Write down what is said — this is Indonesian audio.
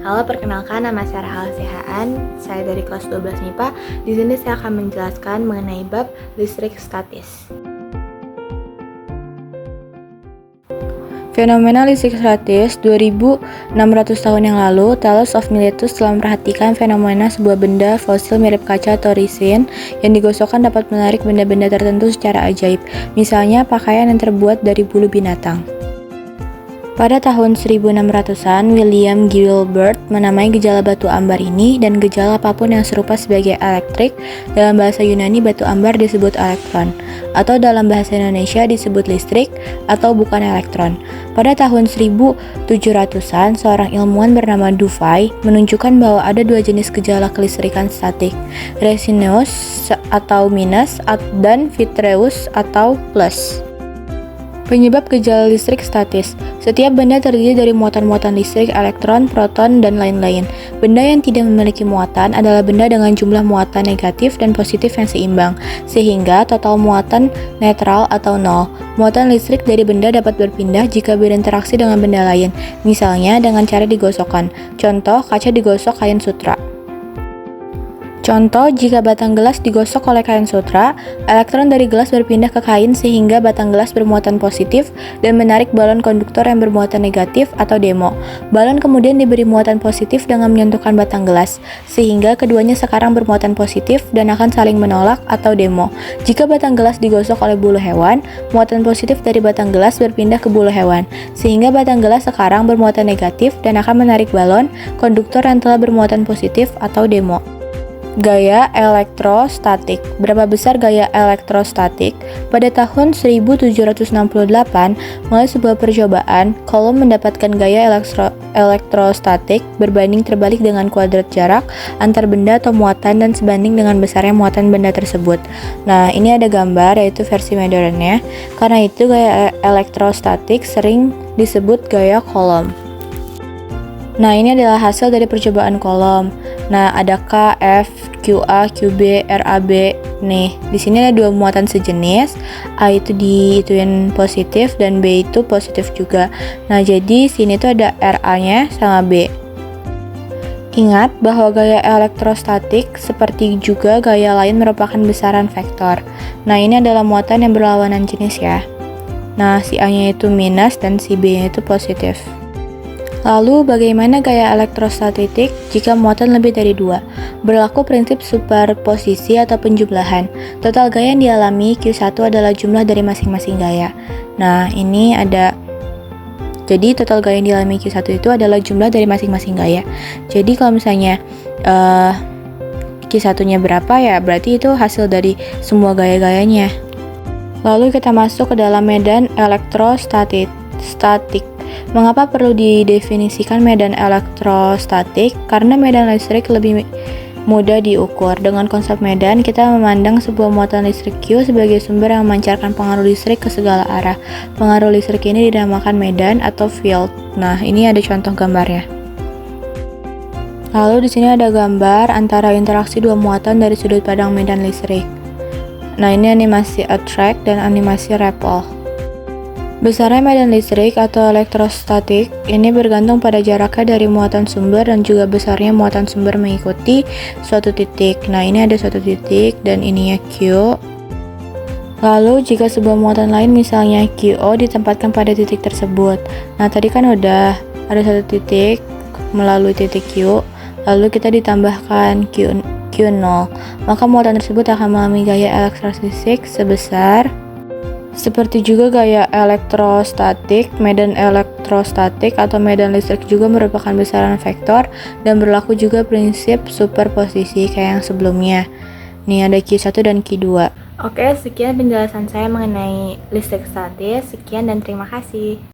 Halo, perkenalkan nama saya Rahel Sehaan. Saya dari kelas 12 MIPA. Di sini saya akan menjelaskan mengenai bab listrik statis. Fenomena listrik statis 2600 tahun yang lalu, Thales of Miletus telah memperhatikan fenomena sebuah benda fosil mirip kaca atau resin yang digosokkan dapat menarik benda-benda tertentu secara ajaib, misalnya pakaian yang terbuat dari bulu binatang. Pada tahun 1600-an, William Gilbert menamai gejala batu ambar ini, dan gejala apapun yang serupa sebagai elektrik. Dalam bahasa Yunani, batu ambar disebut elektron, atau dalam bahasa Indonesia disebut listrik atau bukan elektron. Pada tahun 1700-an, seorang ilmuwan bernama Dufay menunjukkan bahwa ada dua jenis gejala kelistrikan statik, resineus atau minus dan vitreous atau plus. Penyebab gejala listrik statis. Setiap benda terdiri dari muatan-muatan listrik, elektron, proton, dan lain-lain. Benda yang tidak memiliki muatan adalah benda dengan jumlah muatan negatif dan positif yang seimbang, sehingga total muatan netral atau nol. Muatan listrik dari benda dapat berpindah jika berinteraksi dengan benda lain, misalnya dengan cara digosokkan. Contoh, kaca digosok kain sutra. Contoh, jika batang gelas digosok oleh kain sutra, elektron dari gelas berpindah ke kain sehingga batang gelas bermuatan positif dan menarik balon konduktor yang bermuatan negatif atau demo. Balon kemudian diberi muatan positif dengan menyentuhkan batang gelas, sehingga keduanya sekarang bermuatan positif dan akan saling menolak atau demo. Jika batang gelas digosok oleh bulu hewan, muatan positif dari batang gelas berpindah ke bulu hewan, sehingga batang gelas sekarang bermuatan negatif dan akan menarik balon konduktor yang telah bermuatan positif atau demo. Gaya elektrostatik. Berapa besar gaya elektrostatik? Pada tahun 1768, mulai sebuah percobaan, Coulomb mendapatkan gaya elektrostatik berbanding terbalik dengan kuadrat jarak antar benda atau muatan dan sebanding dengan besarnya muatan benda tersebut. Nah, ini ada gambar, yaitu versi modernnya. Karena itu, gaya elektrostatik sering disebut gaya Coulomb. Nah, ini adalah hasil dari percobaan Coulomb. Nah, ada K, F, QA, QB, RAB. Nih, di sini ada dua muatan sejenis. A itu diituin positif dan B itu positif juga. Nah, jadi sini tuh ada RA-nya sama B. Ingat bahwa gaya elektrostatik seperti juga gaya lain merupakan besaran vektor. Nah, ini adalah muatan yang berlawanan jenis ya. Nah, si A-nya itu minus dan si B-nya itu positif. Lalu, bagaimana gaya elektrostatik jika muatan lebih dari 2? Berlaku prinsip superposisi atau penjumlahan. Total gaya yang dialami Q1 adalah jumlah dari masing-masing gaya. Nah, ini ada. Jadi, total gaya yang dialami Q1 itu adalah jumlah dari masing-masing gaya. Jadi, kalau misalnya Q1-nya berapa ya, berarti itu hasil dari semua gaya-gayanya. Lalu, kita masuk ke dalam medan elektrostatik. Mengapa perlu didefinisikan medan elektrostatik? Karena medan listrik lebih mudah diukur. Dengan konsep medan, kita memandang sebuah muatan listrik Q sebagai sumber yang memancarkan pengaruh listrik ke segala arah. Pengaruh listrik ini dinamakan medan atau field. Nah, ini ada contoh gambarnya. Lalu di sini ada gambar antara interaksi dua muatan dari sudut pandang medan listrik. Nah, ini animasi attract dan animasi repel. Besarnya medan listrik atau elektrostatik ini bergantung pada jaraknya dari muatan sumber dan juga besarnya muatan sumber mengikuti suatu titik. Nah, ini ada suatu titik dan ininya Q. Lalu, jika sebuah muatan lain misalnya QO ditempatkan pada titik tersebut. Nah, tadi kan udah ada satu titik melalui titik Q, lalu kita ditambahkan Q0. Maka muatan tersebut akan mengalami gaya elektrostatik sebesar. Seperti juga gaya elektrostatik, medan elektrostatik atau medan listrik juga merupakan besaran vektor dan berlaku juga prinsip superposisi kayak yang sebelumnya. Nih ada Q1 dan Q2. Oke, sekian penjelasan saya mengenai listrik statis. Sekian dan terima kasih.